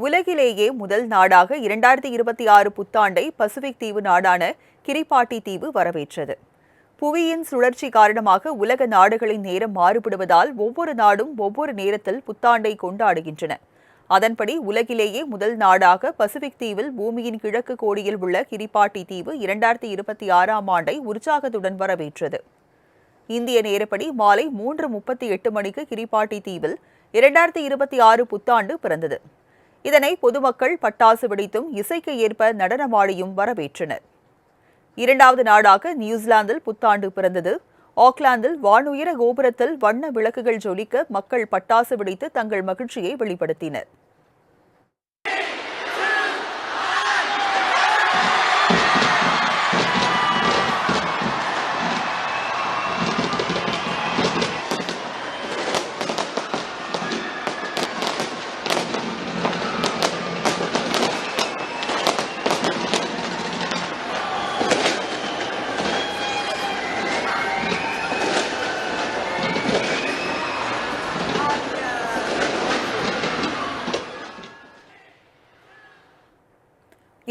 உலகிலேயே முதல் நாடாக 2026 புத்தாண்டை பசிபிக் தீவு நாடான கிரிபாட்டி தீவு வரவேற்றது. புவியின் சுழற்சி காரணமாக உலக நாடுகளின் நேரம் மாறுபடுவதால் ஒவ்வொரு நாடும் ஒவ்வொரு நேரத்தில் புத்தாண்டை கொண்டாடுகின்றன. அதன்படி உலகிலேயே முதல் நாடாக பசிபிக் தீவில் பூமியின் கிழக்கு கோடியில் உள்ள கிரிபாட்டி தீவு 2026ஆம் ஆண்டை உற்சாகத்துடன் வரவேற்றது. இந்திய நேரப்படி மாலை 3:38 மணிக்கு கிரிபாட்டி தீவில் 2026 புத்தாண்டு பிறந்தது. இதனை பொதுமக்கள் பட்டாசு வெடித்தும் இசைக்கு ஏற்ப நடனமாடியும் வரவேற்றனர். இரண்டாவது நாடாக நியூசிலாந்தில் புத்தாண்டு பிறந்தது. ஆக்லாந்தில் வானுயர கோபுரத்தில் வண்ண விளக்குகள் ஜொலிக்க மக்கள் பட்டாசு வெடித்து தங்கள் மகிழ்ச்சியை வெளிப்படுத்தினர்.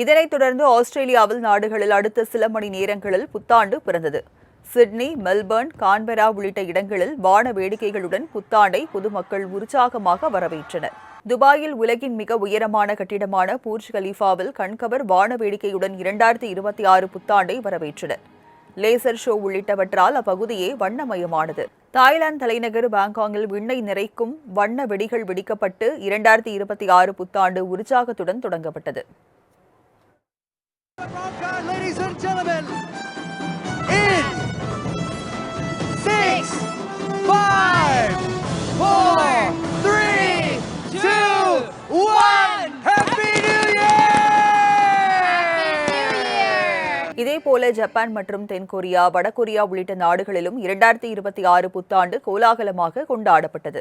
இதனைத் தொடர்ந்து ஆஸ்திரேலியாவில் நாடுகளில் அடுத்த சில மணி நேரங்களில் புத்தாண்டு பிறந்தது. சிட்னி, மெல்பர்ன், கான்பெரா உள்ளிட்ட இடங்களில் வான வேடிக்கைகளுடன் புத்தாண்டை பொதுமக்கள் உற்சாகமாக வரவேற்றனர். துபாயில் உலகின் மிக உயரமான கட்டிடமான பூர்ஜ் கலீஃபாவில் கண்கவர் வான வேடிக்கையுடன் 2026 புத்தாண்டை வரவேற்றனர். லேசர் ஷோ உள்ளிட்டவற்றால் அப்பகுதியே வண்ணமயமானது. தாய்லாந்து தலைநகர் பாங்காங்கில் விண்ணை நிறைக்கும் வண்ண வெடிகள் வெடிக்கப்பட்டு 2026 புத்தாண்டு உற்சாகத்துடன் தொடங்கப்பட்டது. Ladies and gentlemen, in 6, 5, 4, 3, 2, 1, Happy New Year! இதேபோல ஜப்பான் மற்றும் தென்கொரியா, வடகொரியா உள்ளிட்ட நாடுகளிலும் 2026 புத்தாண்டு கோலாகலமாக கொண்டாடப்பட்டது.